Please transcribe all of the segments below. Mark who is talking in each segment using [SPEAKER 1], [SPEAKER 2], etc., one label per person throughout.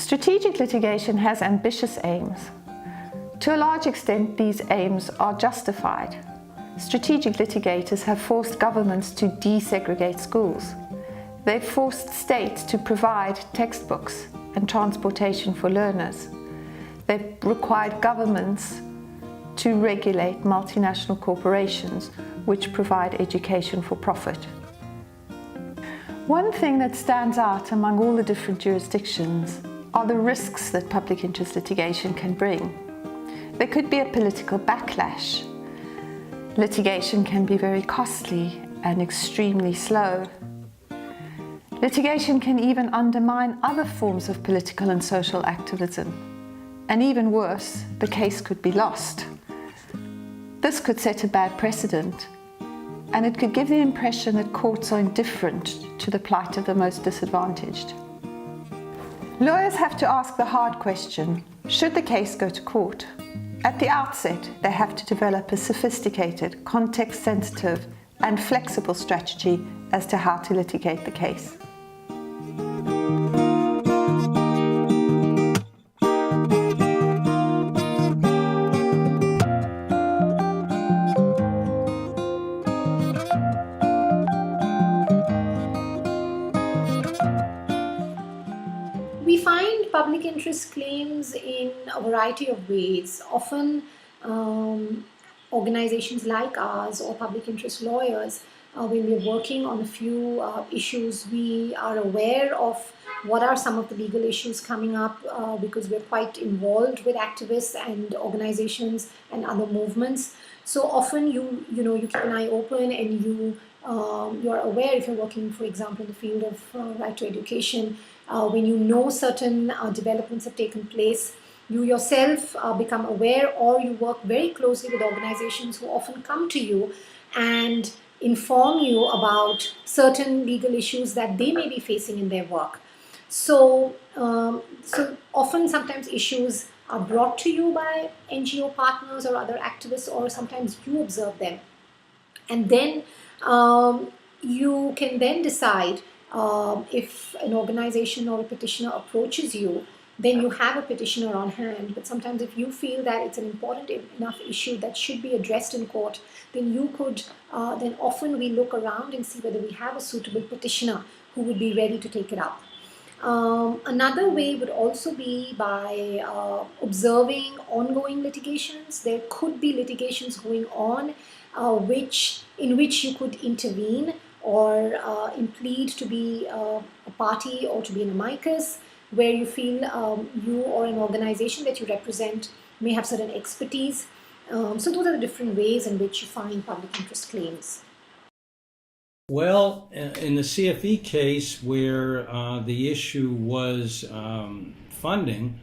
[SPEAKER 1] Strategic litigation has ambitious aims. To a large extent, these aims are justified. Strategic litigators have forced governments to desegregate schools. They've forced states to provide textbooks and transportation for learners. They've required governments to regulate multinational corporations which provide education for profit. One thing that stands out among all the different jurisdictions are the risks that public interest litigation can bring. There could be a political backlash. Litigation can be very costly and extremely slow. Litigation can even undermine other forms of political and social activism. And even worse, the case could be lost. This could set a bad precedent, and it could give the impression that courts are indifferent to the plight of the most disadvantaged. Lawyers have to ask the hard question, should the case go to court? At the outset, they have to develop a sophisticated, context-sensitive and flexible strategy as to how to litigate the case.
[SPEAKER 2] Public interest claims in a variety of ways. Often organizations like ours or public interest lawyers, when we're working on a few issues, we are aware of what are some of the legal issues coming up because we're quite involved with activists and organizations and other movements. So often you keep an eye open and you're aware, if you're working, for example, in the field of right to education, when you know certain developments have taken place, you yourself become aware, or you work very closely with organizations who often come to you and inform you about certain legal issues that they may be facing in their work. So often sometimes issues are brought to you by NGO partners or other activists, or sometimes you observe them. And then you can then decide if an organization or a petitioner approaches you, then you have a petitioner on hand. But sometimes if you feel that it's an important enough issue that should be addressed in court, then you could, then often we look around and see whether we have a suitable petitioner who would be ready to take it up. Another way would also be by observing ongoing litigations. There could be litigations going on in which you could intervene or plead to be a party or to be an amicus, where you feel you or an organization that you represent may have certain expertise. So those are the different ways in which you find public interest claims.
[SPEAKER 3] Well, in the CFE case where the issue was funding,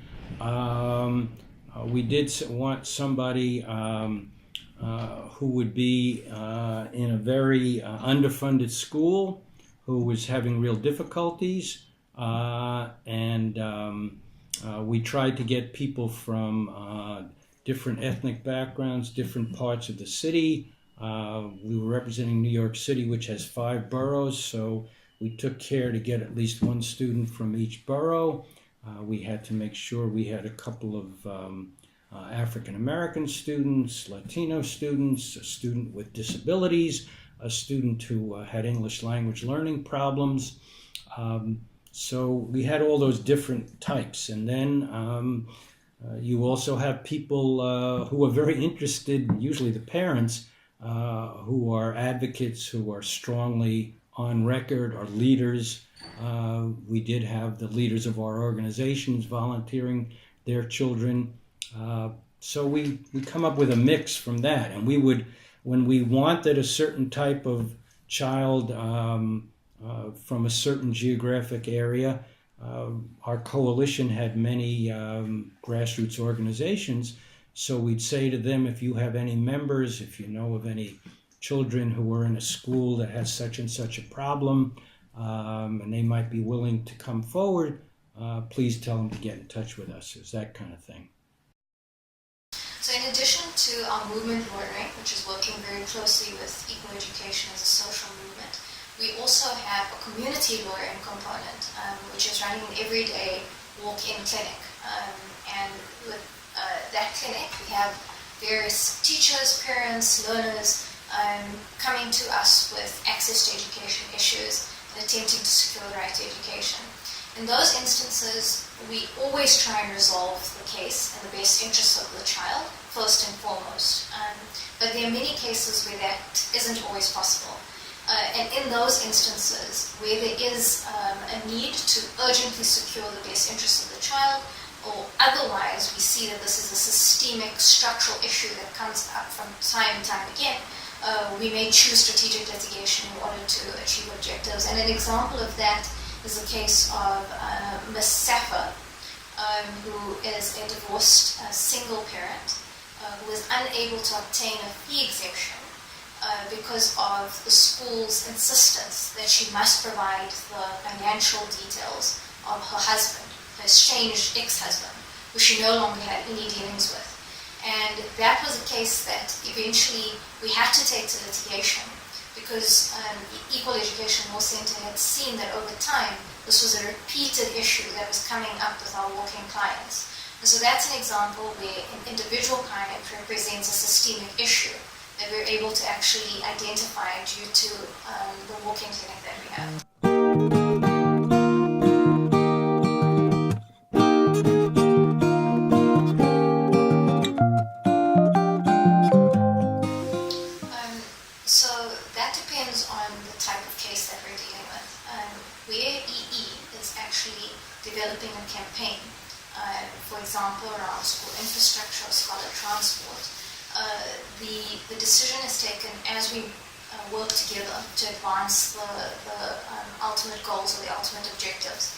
[SPEAKER 3] we did want somebody who would be in a very underfunded school, who was having real difficulties, and we tried to get people from different ethnic backgrounds, different parts of the city. We were representing New York City, which has 5 boroughs, so we took care to get at least one student from each borough. We had to make sure we had a couple of African-American students, Latino students, a student with disabilities, a student who had English language learning problems. So we had all those different types. And then you also have people who are very interested, usually the parents, who are advocates, who are strongly on record, are leaders. We did have the leaders of our organizations volunteering their children. So we come up with a mix from that. And we would, when we wanted a certain type of child from a certain geographic area, our coalition had many grassroots organizations. So we'd say to them, if you have any members, if you know of any children who are in a school that has such and such a problem, and they might be willing to come forward, please tell them to get in touch with us. It's that kind of thing.
[SPEAKER 4] So in addition to our movement lawyering, which is working very closely with equal education as a social movement, we also have a community lawyering component, which is running an everyday walk-in clinic. And with that clinic, we have various teachers, parents, learners coming to us with access to education issues and attempting to secure the right to education. In those instances, we always try and resolve the case in the best interests of the child, first and foremost. But there are many cases where that isn't always possible. And in those instances, where there is a need to urgently secure the best interests of the child, or otherwise we see that this is a systemic structural issue that comes up from time and time again, we may choose strategic litigation in order to achieve objectives. And an example of that is the case of Miss Safa, who is a divorced single parent who was unable to obtain a fee exemption because of the school's insistence that she must provide the financial details of her husband, her estranged ex-husband, who she no longer had any dealings with. And that was a case that eventually we had to take to litigation because Equal Education Law Centre had seen that over time this was a repeated issue that was coming up with our walk-in clients. And so that's an example where an individual client represents a systemic issue that we're able to actually identify due to the walk-in clinic that we have. So that depends on the type of case that we're dealing with. Where EE is actually developing a campaign, for example, around school infrastructure or scholar transport, the decision is taken as we work together to advance the ultimate goals or the ultimate objectives.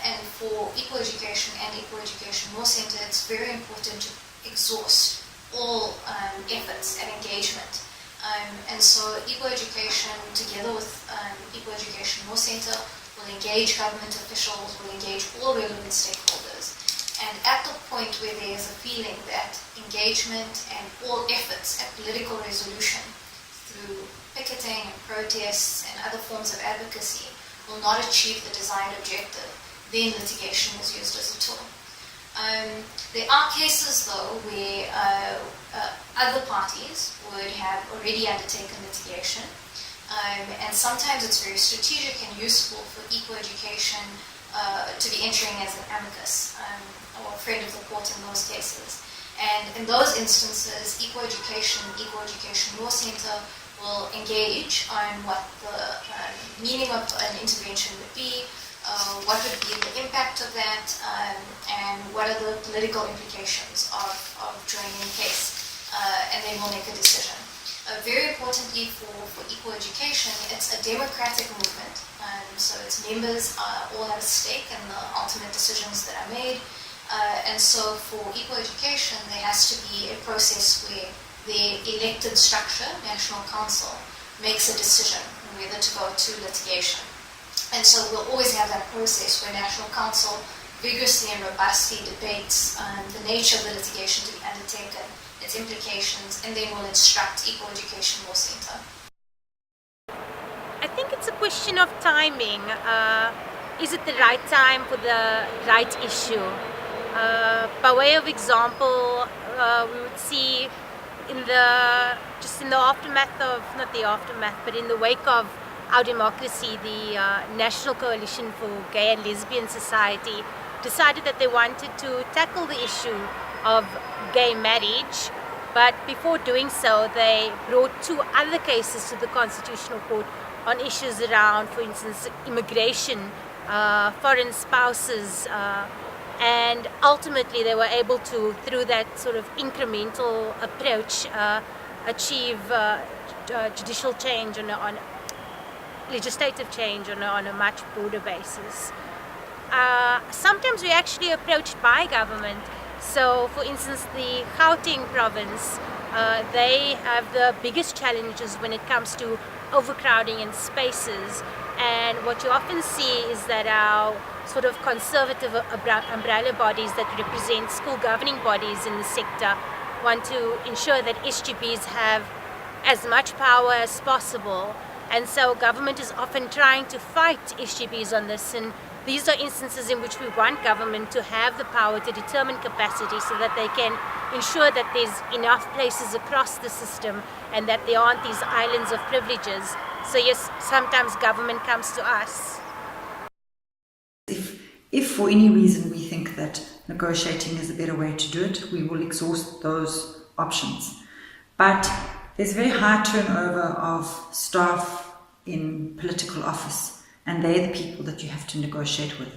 [SPEAKER 4] And for Equal Education and Equal Education Law Centre, it's very important to exhaust all efforts at engagement. And so Equal Education, together with Equal Education Law Centre, will engage government officials, will engage all relevant stakeholders. And at the point where there is a feeling that engagement and all efforts at political resolution through picketing and protests and other forms of advocacy will not achieve the desired objective, then litigation is used as a tool. There are cases, though, where other parties would have already undertaken litigation, and sometimes it's very strategic and useful for Equal Education to be entering as an amicus or a friend of the court in those cases. And in those instances, Equal Education Law Centre will engage on what the meaning of an intervention would be, what would be the impact of that, and what are the political implications of joining the case, and then we'll make a decision. Very importantly for Equal Education, it's a democratic movement, so its members all have a stake in the ultimate decisions that are made, and so for Equal Education there has to be a process where the elected structure, National Council, makes a decision whether to go to litigation. And so we'll always have that process where National Council vigorously and robustly debates the nature of the litigation to be undertaken, its implications, and then will instruct Equal Education Law Centre.
[SPEAKER 5] I think it's a question of timing. Is it the right time for the right issue? By way of example, we would see in the aftermath of, not the aftermath, but in the wake of our democracy, the National Coalition for Gay and Lesbian Society decided that they wanted to tackle the issue of gay marriage, but before doing so, they brought two other cases to the Constitutional Court on issues around, for instance, immigration, foreign spouses, and ultimately they were able to, through that sort of incremental approach, achieve judicial change on legislative change on a much broader basis. Sometimes we're actually approached by government. So, for instance, the Gauteng province, they have the biggest challenges when it comes to overcrowding in spaces. And what you often see is that our sort of conservative umbrella bodies that represent school governing bodies in the sector want to ensure that SGBs have as much power as possible And so government is often trying to fight SGBs on this, and these are instances in which we want government to have the power to determine capacity so that they can ensure that there's enough places across the system and that there aren't these islands of privileges. So yes, sometimes government comes to us.
[SPEAKER 6] If for any reason we think that negotiating is a better way to do it, we will exhaust those options. But there's very high turnover of staff in political office, and they're the people that you have to negotiate with.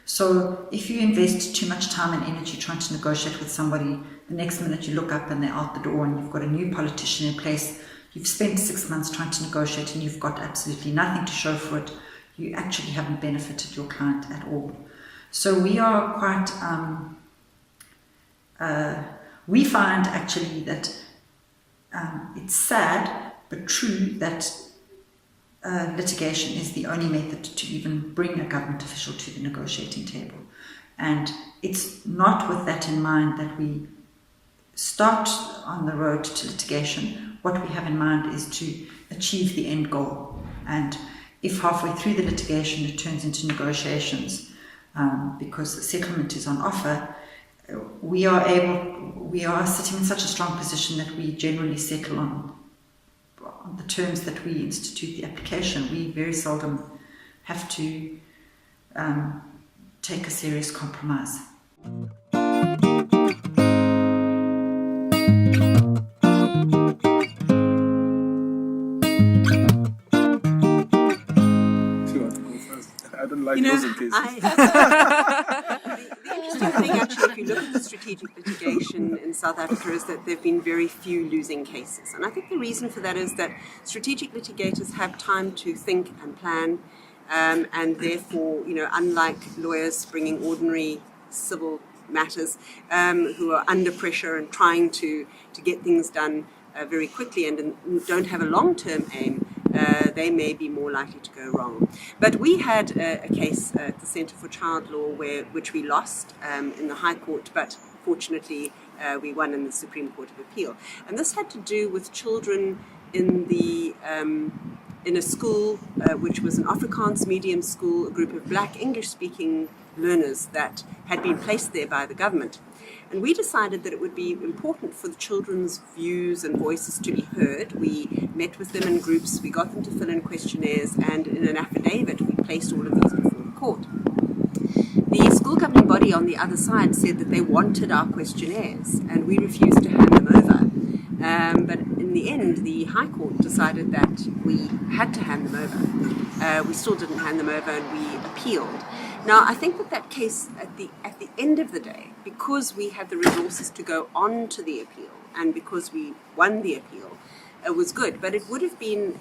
[SPEAKER 6] So if you invest too much time and energy trying to negotiate with somebody, the next minute you look up and they're out the door and you've got a new politician in place, you've spent 6 months trying to negotiate and you've got absolutely nothing to show for it, you actually haven't benefited your client at all. So we are quite, we find actually that it's sad but true that litigation is the only method to even bring a government official to the negotiating table. And it's not with that in mind that we start on the road to litigation. What we have in mind is to achieve the end goal. And if halfway through the litigation it turns into negotiations because the settlement is on offer, we are sitting in such a strong position that we generally settle on the terms that we institute the application. We very seldom have to take a serious compromise.
[SPEAKER 7] I don't like losing cases.
[SPEAKER 8] The interesting thing, actually, if you look at the strategic litigation in South Africa, is that there have been very few losing cases. And I think the reason for that is that strategic litigators have time to think and plan, and therefore, unlike lawyers bringing ordinary civil matters who are under pressure and trying to get things done very quickly and don't have a long-term aim, they may be more likely to go wrong. But we had a case at the Centre for Child Law which we lost in the High Court, but fortunately we won in the Supreme Court of Appeal. And this had to do with children in a school which was an Afrikaans medium school, a group of black English-speaking learners that had been placed there by the government. And we decided that it would be important for the children's views and voices to be heard. We met with them in groups, we got them to fill in questionnaires, and in an affidavit we placed all of these before the court. The school governing body on the other side said that they wanted our questionnaires, and we refused to hand them over. But in the end, the High Court decided that we had to hand them over. We still didn't hand them over, and we appealed. Now, I think that case, at the end of the day, because we had the resources to go on to the appeal, and because we won the appeal, it was good. But it would have been,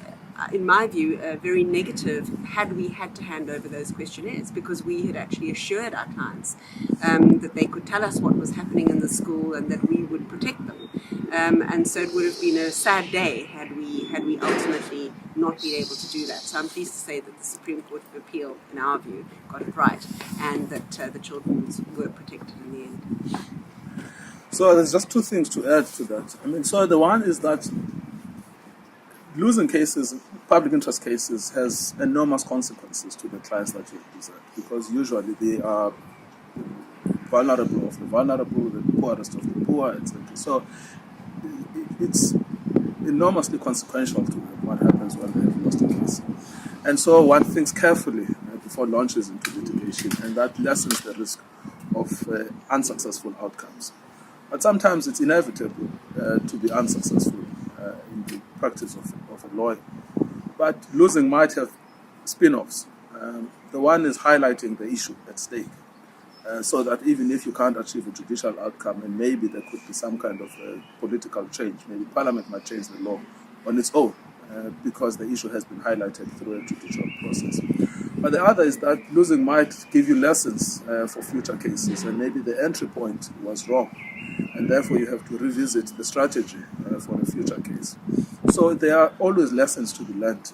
[SPEAKER 8] in my view, very negative had we had to hand over those questionnaires, because we had actually assured our clients that they could tell us what was happening in the school and that we would protect them. And so it would have been a sad day had we ultimately not been able to do that. So I'm pleased to say that the Supreme Court of Appeal, in our view, got it right, and that the children were protected in the end.
[SPEAKER 7] So there's just two things to add to that. So the one is that losing cases, public interest cases, has enormous consequences to the clients that you represent, because usually they are vulnerable of the vulnerable, the poorest of the poor, etc. So it's enormously consequential to them what happens when they have lost a case. And so one thinks carefully before launches into litigation, and that lessens the risk of unsuccessful outcomes. But sometimes it's inevitable to be unsuccessful in the practice of a lawyer. But losing might have spin-offs. The one is highlighting the issue at stake, so that even if you can't achieve a judicial outcome, and maybe there could be some kind of political change, maybe Parliament might change the law on its own, because the issue has been highlighted through a judicial process. But the other is that losing might give you lessons for future cases, and maybe the entry point was wrong, and therefore you have to revisit the strategy for a future case. So there are always lessons to be learned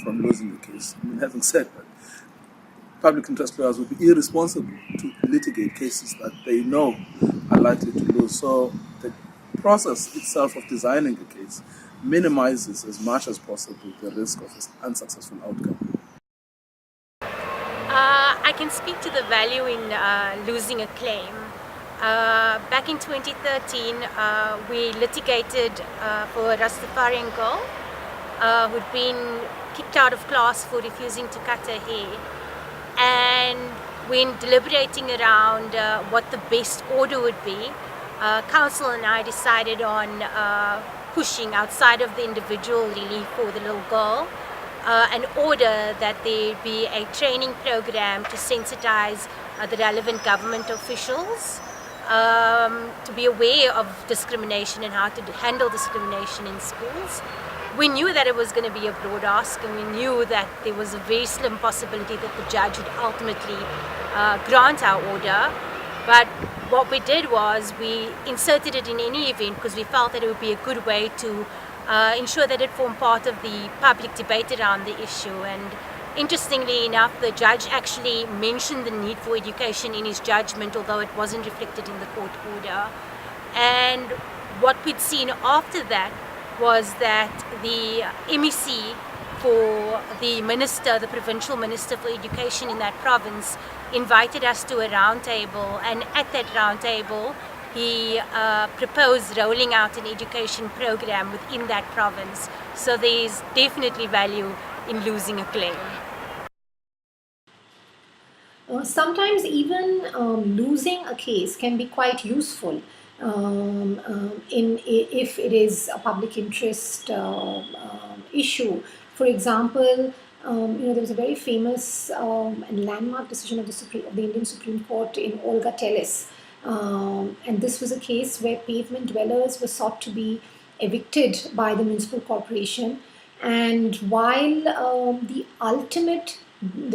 [SPEAKER 7] from losing the case. Having said that, public interest lawyers would be irresponsible to litigate cases that they know are likely to lose. So the process itself of designing a case minimizes as much as possible the risk of an unsuccessful outcome.
[SPEAKER 5] I can speak to the value in losing a claim. Back in 2013, we litigated for a Rastafarian girl who'd been kicked out of class for refusing to cut her hair. And when deliberating around what the best order would be, counsel and I decided on pushing outside of the individual relief for the little girl, an order that there be a training program to sensitize the relevant government officials to be aware of discrimination and how to handle discrimination in schools. We knew that it was going to be a broad ask, and we knew that there was a very slim possibility that the judge would ultimately grant our order. But what we did was we inserted it in any event because we felt that it would be a good way to ensure that it formed part of the public debate around the issue. And interestingly enough, the judge actually mentioned the need for education in his judgment, although it wasn't reflected in the court order. And what we'd seen after that was that the MEC for the minister, the provincial minister for education in that province, invited us to a round table, and at that round table he proposed rolling out an education program within that province. So there's definitely value in losing a claim.
[SPEAKER 2] Sometimes even losing a case can be quite useful if it is a public interest issue. For example, there was a very famous and landmark decision of the Indian Supreme Court in Olga Tellis. And this was a case where pavement dwellers were sought to be evicted by the municipal corporation. And while the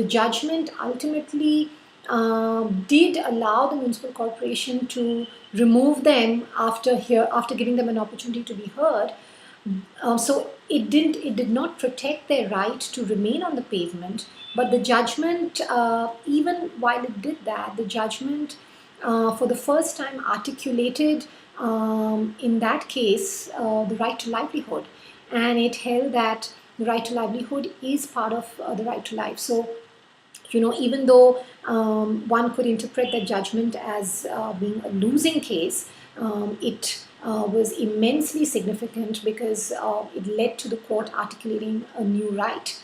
[SPEAKER 2] judgment ultimately did allow the municipal corporation to remove them after giving them an opportunity to be heard, so it did not protect their right to remain on the pavement. But the judgment, even while it did that, the judgment for the first time articulated in that case the right to livelihood, and it held that the right to livelihood is part of the right to life. So, even though one could interpret that judgment as being a losing case, it was immensely significant because it led to the court articulating a new right.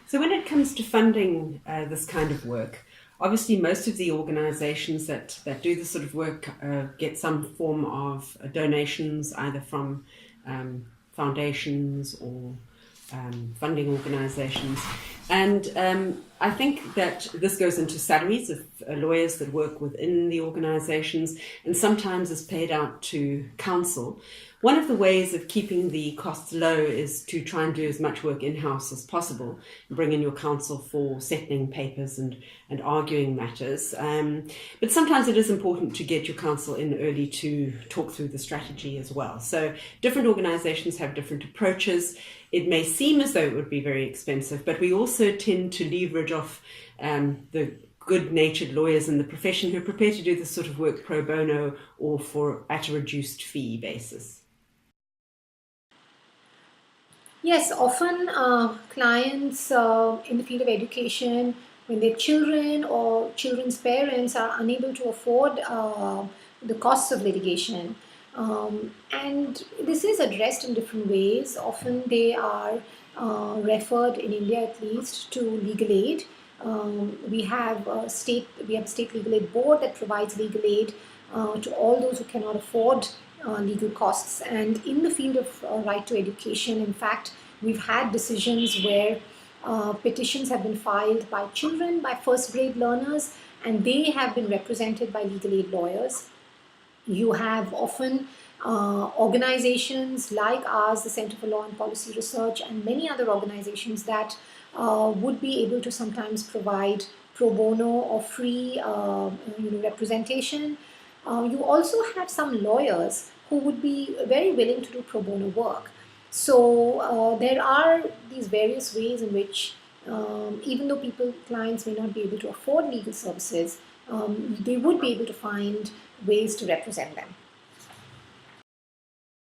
[SPEAKER 8] So when it comes to funding this kind of work, obviously most of the organizations that do this sort of work get some form of donations, either from foundations or funding organizations. And I think that this goes into salaries of lawyers that work within the organizations, and sometimes is paid out to counsel. One of the ways of keeping the costs low is to try and do as much work in-house as possible, and bring in your counsel for settling papers and arguing matters. But sometimes it is important to get your counsel in early to talk through the strategy as well. So different organizations have different approaches. It may seem as though it would be very expensive, but we also tend to leverage off the good-natured lawyers in the profession who are prepared to do this sort of work pro bono or at a reduced fee basis.
[SPEAKER 2] Yes, often clients in the field of education, when their children or children's parents are unable to afford the costs of litigation, and this is addressed in different ways. Often they are referred, in India at least, to legal aid. We have a state legal aid board that provides legal aid to all those who cannot afford legal costs. And in the field of right to education, in fact, we've had decisions where petitions have been filed by children, by first grade learners, and they have been represented by legal aid lawyers. You have often organizations like ours, the Center for Law and Policy Research, and many other organizations that would be able to sometimes provide pro bono or free representation. You also have some lawyers who would be very willing to do pro bono work. So there are these various ways in which even though clients may not be able to afford legal services, they would be able to find ways to represent them.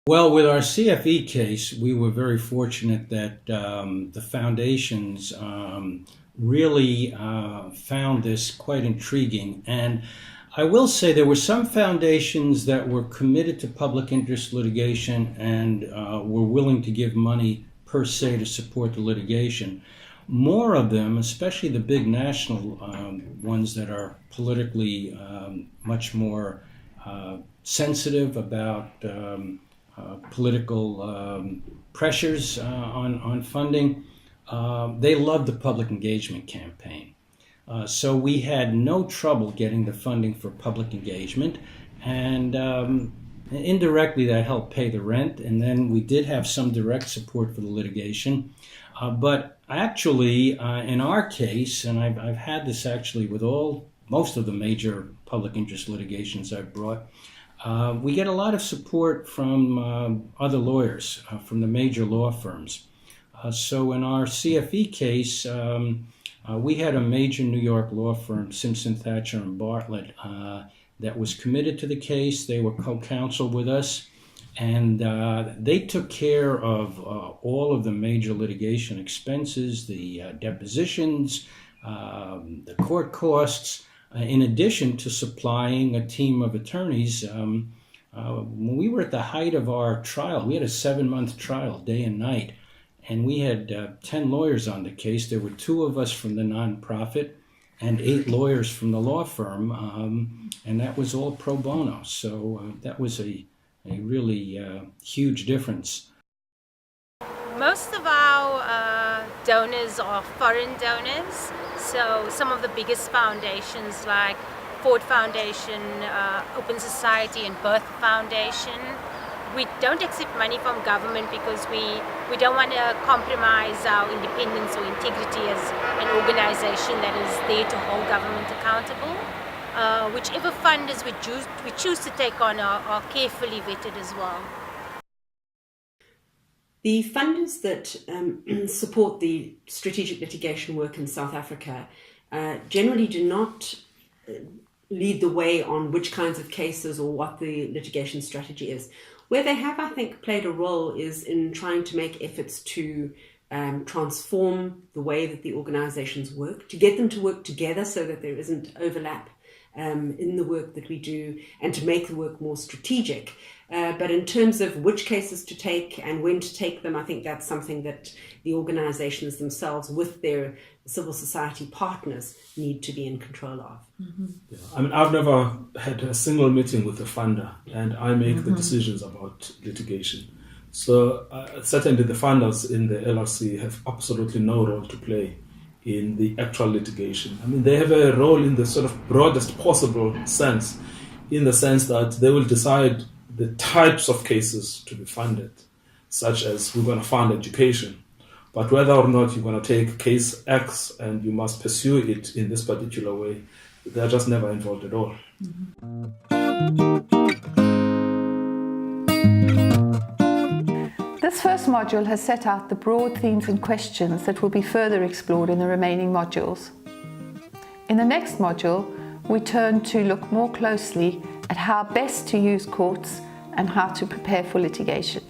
[SPEAKER 3] Well, with our CFE case, we were very fortunate that the foundations really found this quite intriguing. And I will say there were some foundations that were committed to public interest litigation and were willing to give money per se to support the litigation. More of them, especially the big national ones that are politically much more sensitive about political pressures on funding, they loved the public engagement campaign. So we had no trouble getting the funding for public engagement, and indirectly that helped pay the rent, and then we did have some direct support for the litigation. But actually, in our case, and I've had this actually with most of the major public interest litigations I've brought, we get a lot of support from other lawyers, from the major law firms. So in our CFE case, we had a major New York law firm, Simpson, Thatcher, and Bartlett, that was committed to the case. They were co-counsel with us, and they took care of all of the major litigation expenses, the depositions, the court costs, in addition to supplying a team of attorneys. When we were at the height of our trial, we had a 7-month trial, day and night, and we had 10 lawyers on the case. There were 2 of us from the nonprofit and 8 lawyers from the law firm, and that was all pro bono. So that was a really huge difference.
[SPEAKER 5] Most of our donors are foreign donors, so some of the biggest foundations like Ford Foundation, Open Society and Birth Foundation. We don't accept money from government because we don't want to compromise our independence or integrity as an organization that is there to hold government accountable. Whichever funders we choose to take on are carefully vetted as well.
[SPEAKER 8] The funders that support the strategic litigation work in South Africa generally do not lead the way on which kinds of cases or what the litigation strategy is. Where they have, I think, played a role is in trying to make efforts to transform the way that the organizations work, to get them to work together so that there isn't overlap in the work that we do, and to make the work more strategic. But in terms of which cases to take and when to take them, I think that's something that the organizations themselves, with their civil society partners, need to be in control of.
[SPEAKER 7] Mm-hmm. Yeah. I mean, I've never had a single meeting with a funder, and I make the decisions about litigation. So certainly the funders in the LRC have absolutely no role to play in the actual litigation. I mean, they have a role in the sort of broadest possible sense, in the sense that they will decide the types of cases to be funded, such as we're going to fund education. But whether or not you're going to take case X and you must pursue it in this particular way, they're just never involved at all.
[SPEAKER 1] This first module has set out the broad themes and questions that will be further explored in the remaining modules. In the next module, we turn to look more closely at how best to use courts and how to prepare for litigation.